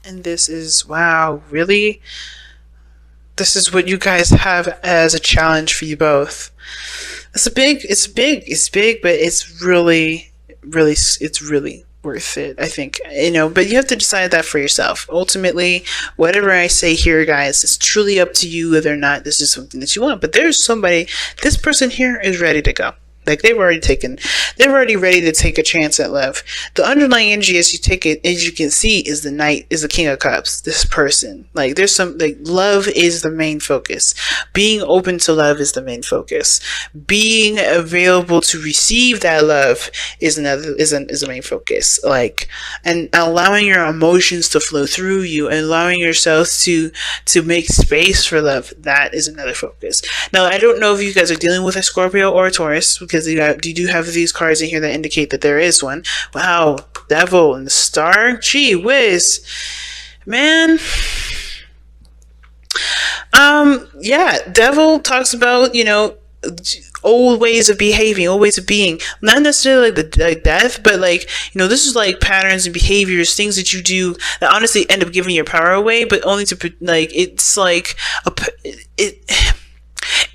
And this is, wow, really? This is what you guys have as a challenge for you both. It's big, but it's really worth it, I think. But you have to decide that for yourself. Ultimately, whatever I say here, guys, it's truly up to you whether or not this is something that you want. But there's somebody, this person here is ready to go. Like they're already ready to take a chance at love. The underlying energy, as you can see, is the King of Cups. This person, like there's some, like love is the main focus. Being open to love is the main focus. Being available to receive that love is a main focus. Like, and allowing your emotions to flow through you and allowing yourself to make space for love. That is another focus. Now, I don't know if you guys are dealing with a Scorpio or a Taurus, because you do have these cards in here that indicate that there is one. Wow, Devil and the Star. Gee whiz, man. Yeah, Devil talks about, old ways of behaving, old ways of being. Not necessarily like death, but like, this is like patterns and behaviors, things that you do that honestly end up giving your power away, but only to, like, it's like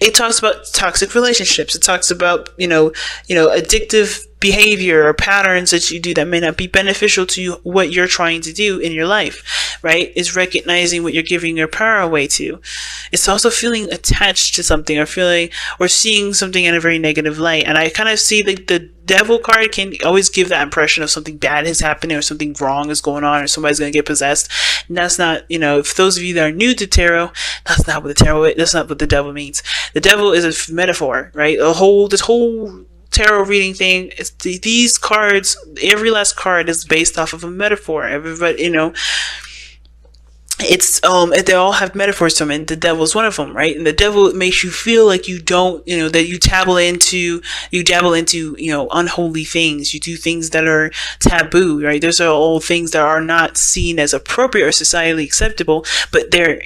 it talks about toxic relationships. It talks about, addictive behavior or patterns that you do that may not be beneficial to you, what you're trying to do in your life, right? It's recognizing what you're giving your power away to. It's also feeling attached to something or seeing something in a very negative light. And I kind of see the Devil card can always give that impression of something bad is happening or something wrong is going on or somebody's going to get possessed. And that's not, if those of you that are new to tarot, that's not what the Devil means. The Devil is a metaphor, right? This whole tarot reading thing is these cards, every last card is based off of a metaphor. Everybody, it's they all have metaphors to them, and the Devil's one of them, right? And the Devil makes you feel like you don't, that you dabble into unholy things. You do things that are taboo, right? Those are all things that are not seen as appropriate or societally acceptable, but they're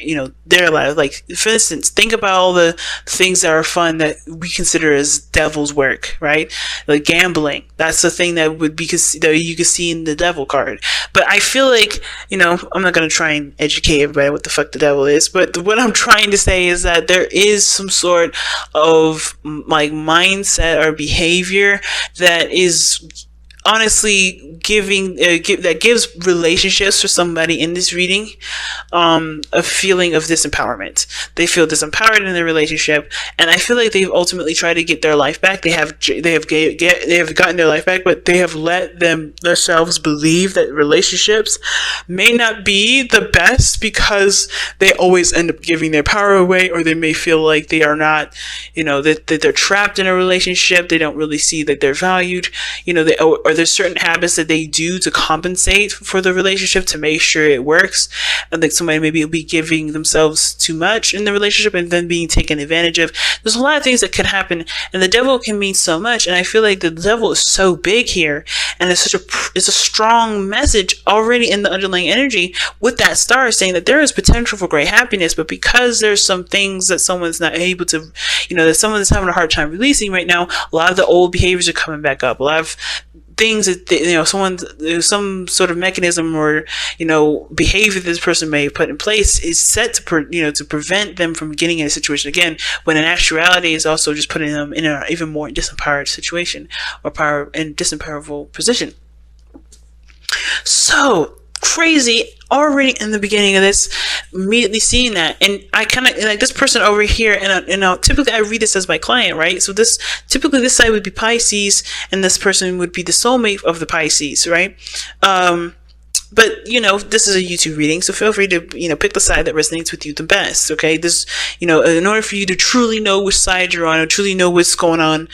allowed. Like, for instance, think about all the things that are fun that we consider as Devil's work, right? Like gambling. That's the thing that you could see in the Devil card. But I feel like, I'm not going to try and educate everybody what the fuck the Devil is, but what I'm trying to say is that there is some sort of like mindset or behavior that is honestly that gives relationships for somebody in this reading a feeling of disempowerment. They feel disempowered in their relationship, and I feel like they've ultimately tried to get their life back. They have gotten their life back, but they have let themselves believe that relationships may not be the best because they always end up giving their power away, or they may feel like they are not, that they're trapped in a relationship. They don't really see that they're valued, or there's certain habits that they do to compensate for the relationship to make sure it works. And like somebody maybe will be giving themselves too much in the relationship and then being taken advantage of. There's a lot of things that could happen, and the Devil can mean so much. And I feel like the Devil is so big here, and it's a strong message already in the underlying energy with that star saying that there is potential for great happiness, but because there's some things that someone's not able to, that someone's having a hard time releasing right now, a lot of the old behaviors are coming back up. A lot of things that some sort of mechanism or behavior this person may have put in place is set to prevent them from getting in a situation again, when in actuality is also just putting them in an even more disempowered situation or disempowerful position. So crazy already in the beginning of this, immediately seeing that. And I kind of like this person over here, and typically I read this as my client, right? So this side would be Pisces, and this person would be the soulmate of the Pisces, right? But this is a YouTube reading, so feel free to pick the side that resonates with you the best. Okay, this in order for you to truly know which side you're on or truly know what's going on,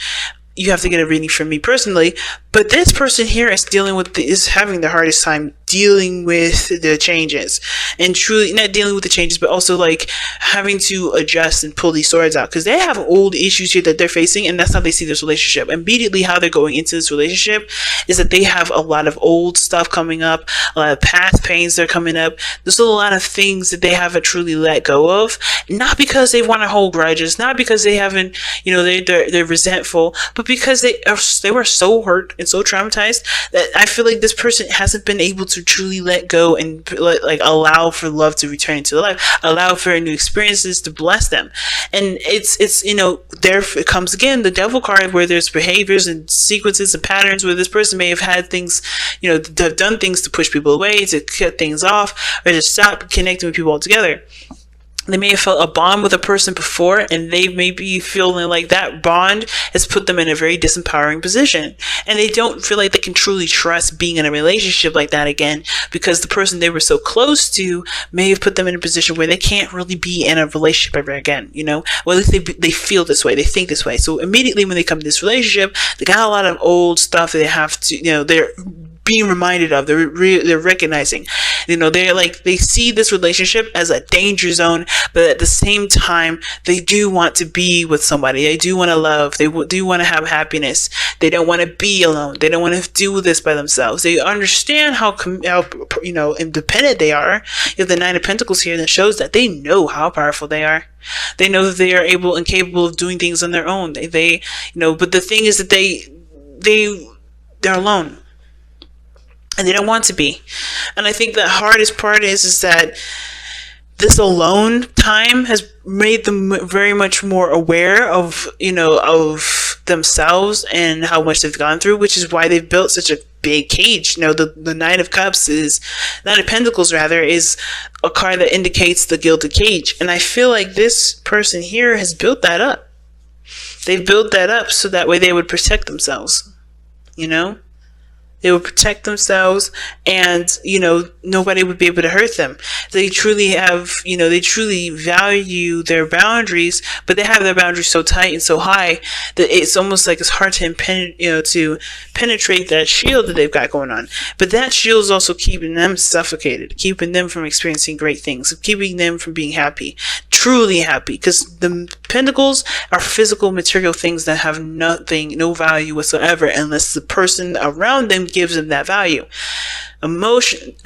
you have to get a reading from me personally. But this person here is having the hardest time dealing with the changes, and truly not dealing with the changes, but also like having to adjust and pull these swords out, because they have old issues here that they're facing, and that's how they see this relationship. Immediately how they're going into this relationship is that they have a lot of old stuff coming up, a lot of past pains that are coming up. There's a lot of things that they haven't truly let go of, not because they want to hold grudges, not because they haven't, they're resentful, but because they were so hurt and so traumatized that I feel like this person hasn't been able to truly let go and like allow for love to return into their life, allow for new experiences to bless them. And it's there it comes again, the devil card, where there's behaviors and sequences and patterns where this person may have had things, have done things to push people away, to cut things off, or to stop connecting with people altogether. They may have felt a bond with a person before, and they may be feeling like that bond has put them in a very disempowering position. And they don't feel like they can truly trust being in a relationship like that again, because the person they were so close to may have put them in a position where they can't really be in a relationship ever again, Well, at least they feel this way, they think this way. So immediately when they come to this relationship, they got a lot of old stuff that they have to, they're being reminded of, they're recognizing, they're like, they see this relationship as a danger zone, but at the same time, they do want to be with somebody. They do want to love. They do want to have happiness. They don't want to be alone. They don't want to do this by themselves. They understand how independent they are. You have the Nine of Pentacles here that shows that they know how powerful they are. They know that they are able and capable of doing things on their own. But the thing is that they're alone. And they don't want to be. And I think the hardest part is that this alone time has made them very much more aware of themselves and how much they've gone through, which is why they've built such a big cage. The Nine of Pentacles rather, is a card that indicates the gilded cage. And I feel like this person here has built that up. They've built that up so that way they would protect themselves, They would protect themselves, and, nobody would be able to hurt them. They truly have, they truly value their boundaries, but they have their boundaries so tight and so high that it's almost like it's hard to penetrate that shield that they've got going on. But that shield is also keeping them suffocated, keeping them from experiencing great things, keeping them from being happy, truly happy, because the Pentacles are physical, material things that have no value whatsoever unless the person around them gives them that value. Emotions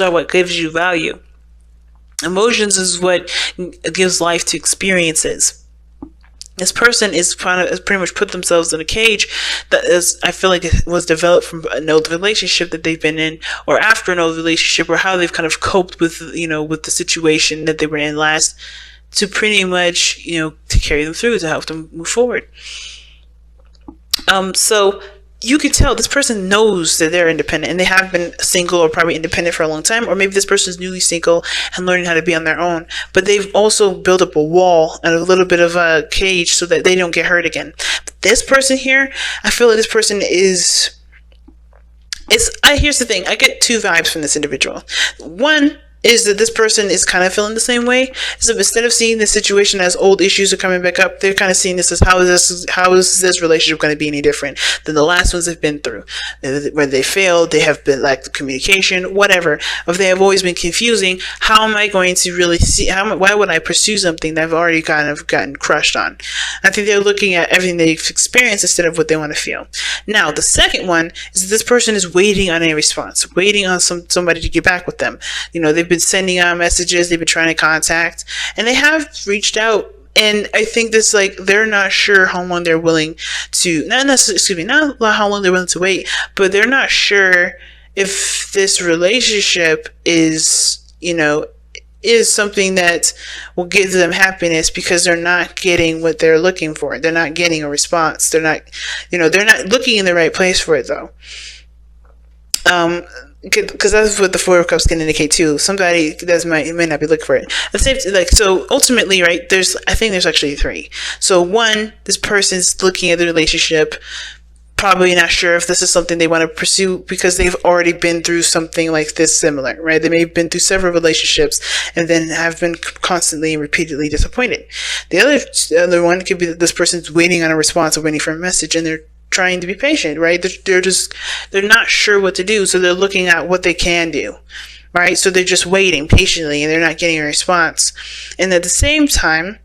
are what gives you value. Emotions is what gives life to experiences. This person has pretty much put themselves in a cage that I feel like it was developed from an old relationship that they've been in, or after an old relationship, or how they've kind of coped with the situation that they were in last, to pretty much to carry them through, to help them move forward. So you could tell this person knows that they're independent, and they have been single or probably independent for a long time, or maybe this person is newly single and learning how to be on their own, but they've also built up a wall and a little bit of a cage so that they don't get hurt again. But this person here, I feel like this person here's the thing, I get two vibes from this individual. One is that this person is kind of feeling the same way. So instead of seeing this situation as old issues are coming back up, they're kind of seeing this as how is this relationship going to be any different than the last ones they've been through? Whether they failed, they have been lacked of communication, whatever. If they have always been confusing, how am I going to really see? Why would I pursue something that I've already kind of gotten crushed on? I think they're looking at everything they've experienced instead of what they want to feel. Now, the second one is that this person is waiting on a response, waiting on somebody to get back with them. They've been sending out messages, they've been trying to contact, and they have reached out. And I think this, they're not sure how long they're willing to, not how long they're willing to wait, but they're not sure if this relationship is something that will give them happiness, because they're not getting what they're looking for. They're not getting a response. They're not looking in the right place for it, though. Because that's what the Four of Cups can indicate too. Somebody may not be looking for it. So ultimately, right? I think there's actually three. So one, this person's looking at the relationship, probably not sure if this is something they want to pursue, because they've already been through something like this similar, right? They may have been through several relationships and then have been constantly and repeatedly disappointed. The other one could be that this person's waiting on a response or waiting for a message, and they're trying to be patient, right? They're not sure what to do, so they're looking at what they can do, right? So they're just waiting patiently, and they're not getting a response. And at the same time,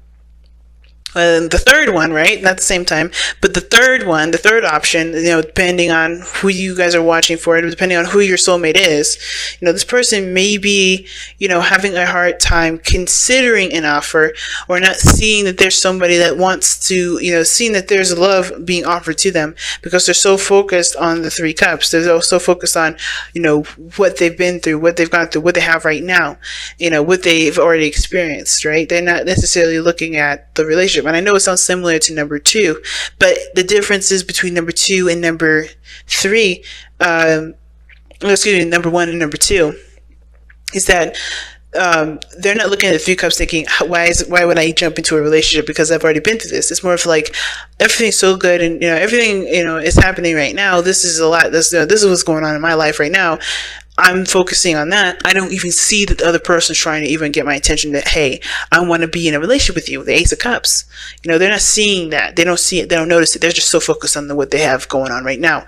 The third one, right? Not the same time, but the third one, the third option, depending on who you guys are watching for, depending on who your soulmate is, this person may be, having a hard time considering an offer, or not seeing that there's somebody that wants to, seeing that there's love being offered to them, because they're so focused on the three cups. They're so focused on, what they've been through, what they've gone through, what they have right now, what they've already experienced, right? They're not necessarily looking at the relationship. And I know it sounds similar to number 2, but the differences between number 2 and number 3, number 1 and number 2, is that they're not looking at the 3 cups thinking, why would I jump into a relationship because I've already been through this. It's more of like, everything's so good, and everything is happening right now. This is a lot. This is what's going on in my life right now. I'm focusing on that. I don't even see that the other person's trying to even get my attention that, hey, I want to be in a relationship with you. The Ace of Cups. They're not seeing that. They don't see it. They don't notice it. They're just so focused on what they have going on right now,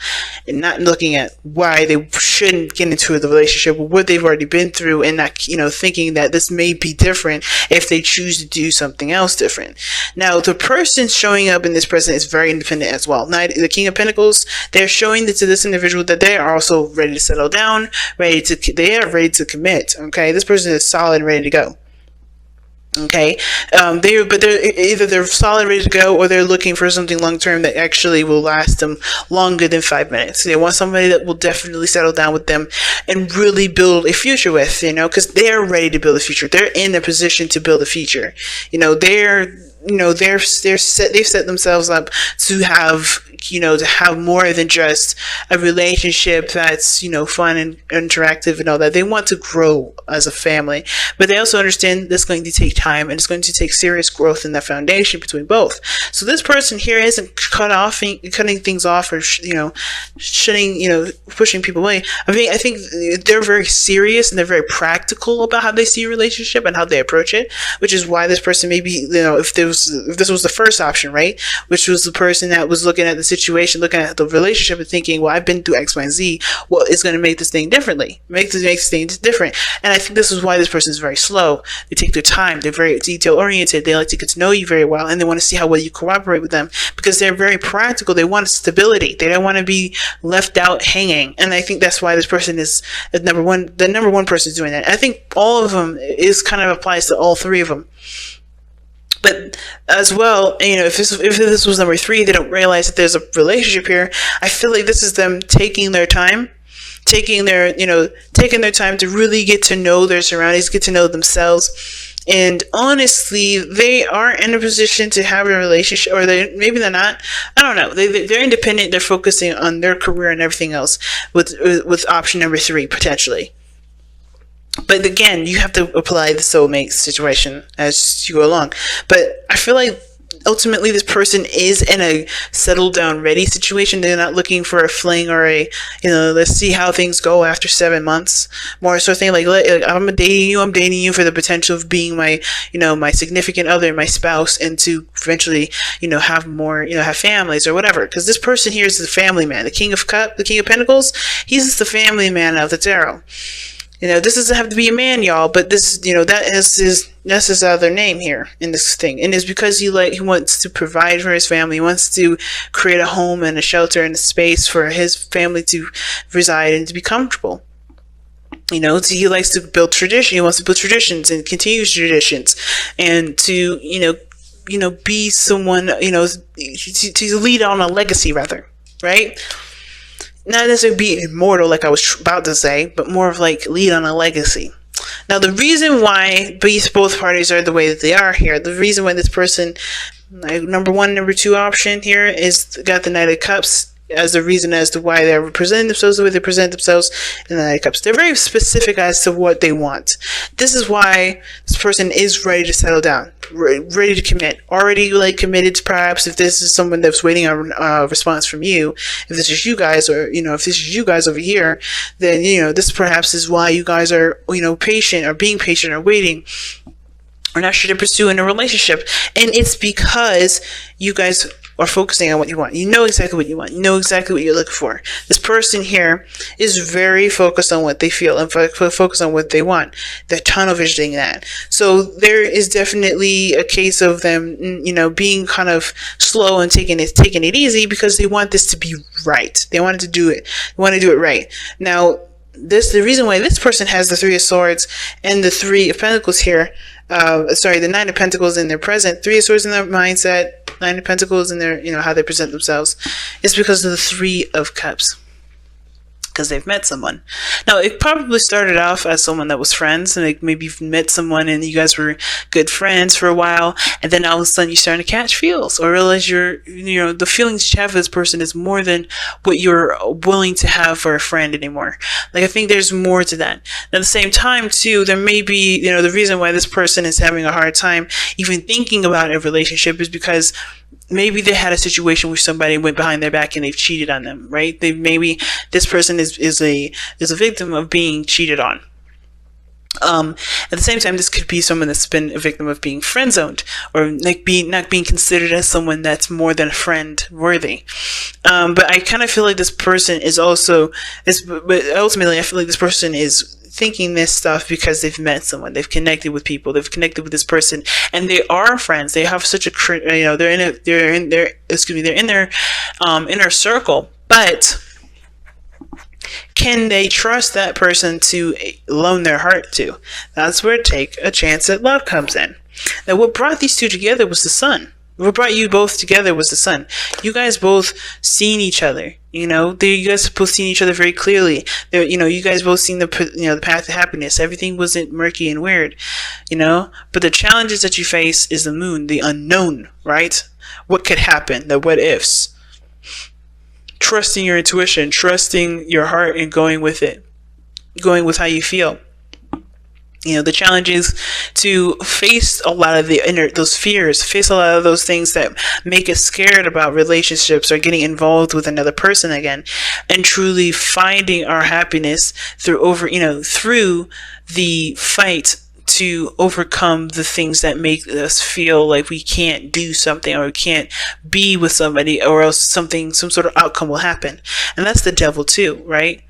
and not looking at why they shouldn't get into the relationship, what they've already been through, and not, thinking that this may be different if they choose to do something else different. Now, the person showing up in this present is very independent as well. Now, the King of Pentacles, they're showing to this individual that they are also ready to settle down, they are ready to commit. Okay, this person is solid and ready to go. Okay, they're solid, ready to go, or they're looking for something long term that actually will last them longer than 5 minutes. They want somebody that will definitely settle down with them and really build a future with, because they're ready to build a future. They're in a position to build a future. They've set themselves up to have more than just a relationship that's, fun and interactive and all that. They want to grow as a family, but they also understand that's going to take time, and it's going to take serious growth in the foundation between both. So this person here isn't cutting things off, or, shutting, pushing people away. I think they're very serious, and they're very practical about how they see a relationship and how they approach it, which is why this person maybe, if this was the first option, right? Which was the person that was looking at the situation, looking at the relationship and thinking, well, I've been through X, Y, and Z. What is going to make this thing differently? Make this thing different. And I think this is why this person is very slow. They take their time. They're very detail oriented. They like to get to know you very well, and they want to see how well you cooperate with them, because they're very practical. They want stability. They don't want to be left out hanging. And I think that's why this person is the number one person doing that. I think all of them kind of applies to all 3 of them. But as well, if this was number 3, they don't realize that there's a relationship here. I feel like this is them taking their time, taking their time to really get to know their surroundings, get to know themselves. And honestly, they are in a position to have a relationship, or maybe they're not. I don't know. They're independent. They're focusing on their career and everything else with option number 3, potentially. But again, you have to apply the soulmate situation as you go along. But I feel like ultimately this person is in a settle down ready situation. They're not looking for a fling or let's see how things go after 7 months. More sort of thing like I'm dating you for the potential of being my, my significant other, my spouse, and to eventually, have more, have families or whatever. Because this person here is the family man, the King of Pentacles. He's just the family man of the tarot. This doesn't have to be a man, y'all, but this, that's his other name here in this thing. And it's because he wants to provide for his family. He wants to create a home and a shelter and a space for his family to reside and to be comfortable. He likes to build tradition. He wants to build traditions and continue traditions, and to, be someone, to lead on a legacy, rather, right? Not necessarily be immortal, like I was about to say, but more of like lead on a legacy. Now, the reason why both parties are the way that they are here, the reason why this person, number 1, number 2 option here is got the Knight of Cups as the reason as to why they're presenting themselves the way they present themselves in the Knight of Cups. They're very specific as to what they want. This is why this person is ready to settle down, ready to commit, already committed to, perhaps if this is someone that's waiting on a response from you, if this is you guys, or if this is you guys over here, then this perhaps is why you guys are patient, or being patient, or waiting, or not sure to pursue in a relationship. And it's because you guys or focusing on what you want. You know exactly what you want. You know exactly what you're looking for. This person here is very focused on what they feel and focused on what they want. They're tunnel visioning that. So there is definitely a case of them, being kind of slow and taking it easy because they want this to be right. They want to do it. They want to do it right. Now, the reason why this person has the Three of Swords and the Three of Pentacles here, the Nine of Pentacles in their present, Three of Swords in their mindset, Nine of Pentacles in their, how they present themselves, is because of the Three of Cups. Because they've met someone. Now, it probably started off as someone that was friends, and maybe you've met someone and you guys were good friends for a while, and then all of a sudden you're starting to catch feels, or realize the feelings you have for this person is more than what you're willing to have for a friend anymore. Like, I think there's more to that. At the same time, too, there may be, the reason why this person is having a hard time even thinking about a relationship is because maybe they had a situation where somebody went behind their back and they've cheated on them, right? Maybe this person is a victim of being cheated on. At the same time, this could be someone that's been a victim of being friend zoned, or not being considered as someone that's more than friend worthy. But I kind of feel like this person but ultimately I feel like this person is thinking this stuff because they've met someone, they've connected with people, they've connected with this person, and they are friends. They have such a, they're in their inner circle, but can they trust that person to loan their heart to? That's where take a chance at love comes in. Now, what brought these two together was the sun. What brought you both together was the sun. You guys both seen each other. You guys both seen each other very clearly. You guys both seen the path to happiness. Everything wasn't murky and weird, But the challenges that you face is the moon, the unknown, right? What could happen? The what ifs. Trusting your intuition, trusting your heart, and going with it, going with how you feel. The challenge is to face a lot of those fears, face a lot of those things that make us scared about relationships or getting involved with another person again, and truly finding our happiness through the fight to overcome the things that make us feel like we can't do something, or we can't be with somebody, or else some sort of outcome will happen. And that's the devil too, right?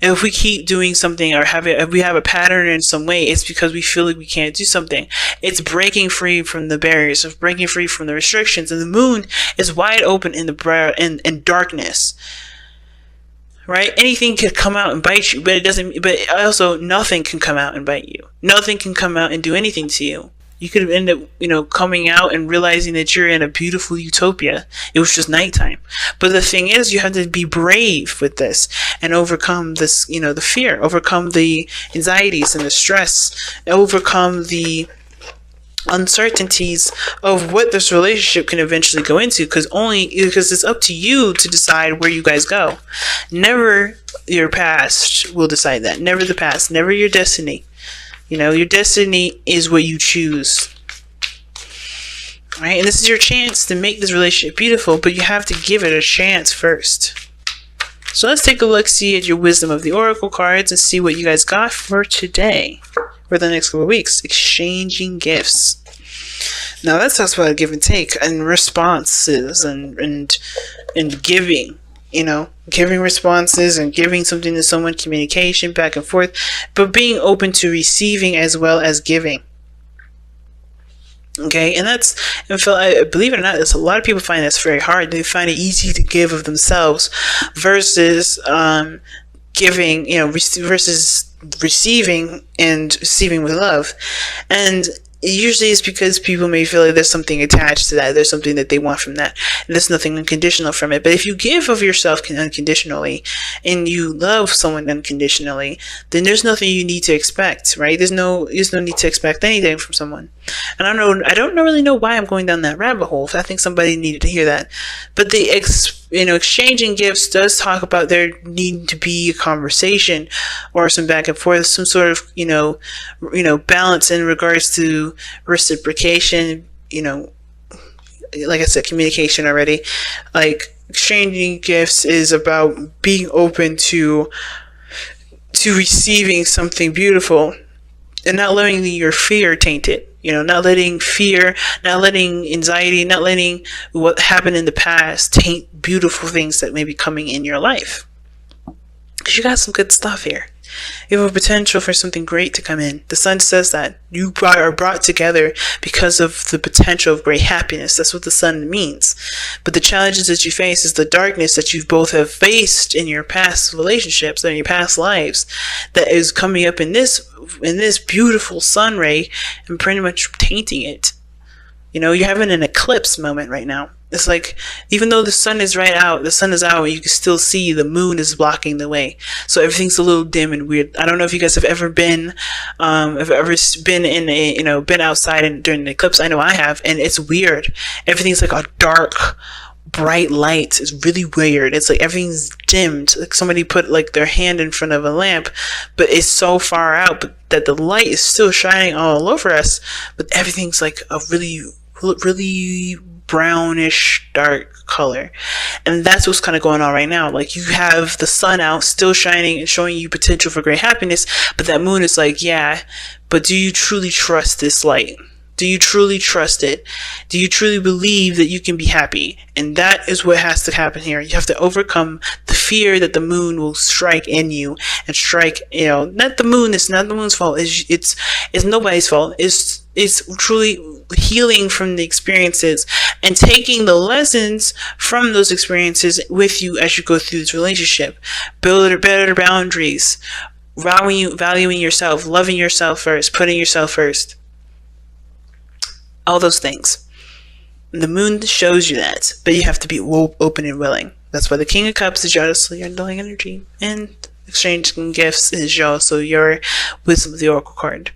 And if we keep doing something, or if we have a pattern in some way, it's because we feel like we can't do something. It's breaking free from the barriers, of breaking free from the restrictions. And the moon is wide open in darkness, right? Anything can come out and bite you, but also nothing can come out and bite you. Nothing can come out and do anything to you. You could end up, coming out and realizing that you're in a beautiful utopia. It was just nighttime. But the thing is, you have to be brave with this and overcome this, the fear, overcome the anxieties and the stress, overcome the uncertainties of what this relationship can eventually go into, because it's up to you to decide where you guys go. Never your past will decide that. Never the past. Never your destiny. Your destiny is what you choose. Right? And this is your chance to make this relationship beautiful, but you have to give it a chance first. So let's take a look-see at your Wisdom of the Oracle cards and see what you guys got for today, for the next couple of weeks. Exchanging gifts. Now that talks about a give and take and responses and giving. Giving responses and giving something to someone, communication back and forth, but being open to receiving as well as giving. Okay, and believe it or not, a lot of people find that's very hard. They find it easy to give of themselves versus giving, versus receiving and receiving with love. And usually it's because people may feel like there's something attached to that. There's something that they want from that. And there's nothing unconditional from it. But if you give of yourself unconditionally and you love someone unconditionally, then there's nothing you need to expect, right? There's no need to expect anything from someone. And I don't really know why I'm going down that rabbit hole. I think somebody needed to hear that. But the exchanging gifts does talk about there needing to be a conversation or some back and forth, some sort of balance in regards to reciprocation, like I said, communication already. Like, exchanging gifts is about being open to receiving something beautiful and not letting your fear taint it. not letting fear, not letting anxiety, not letting what happened in the past taint beautiful things that may be coming in your life. Because you got some good stuff here. You have a potential for something great to come in. The sun says that you are brought together because of the potential of great happiness. That's what the sun means. But the challenges that you face is the darkness that you both have faced in your past relationships and in your past lives that is coming up in this beautiful sun ray and pretty much tainting it. You're having an eclipse moment right now. It's like, even though the sun is out, you can still see the moon is blocking the way. So everything's a little dim and weird. I don't know if you guys have ever been been outside during an eclipse. I know I have, and it's weird. Everything's like a dark, bright light. It's really weird. It's like everything's dimmed. Like somebody put like their hand in front of a lamp, but it's so far out, but that the light is still shining all over us. But everything's like a really brownish dark color, and that's what's kind of going on right now. Like, you have the sun out, still shining and showing you potential for great happiness, but that moon is like, yeah, but do you truly trust this light? Do you truly trust it? Do you truly believe that you can be happy? And that is what has to happen here. You have to overcome the fear that the moon will strike in you and strike, not the moon. It's not the moon's fault. It's nobody's fault. It's truly healing from the experiences and taking the lessons from those experiences with you as you go through this relationship. Build better boundaries, valuing yourself, loving yourself first, putting yourself first. All those things. The moon shows you that, but you have to be open and willing. That's why the King of Cups is also your underlying energy, and exchanging gifts is also your Wisdom of the Oracle card.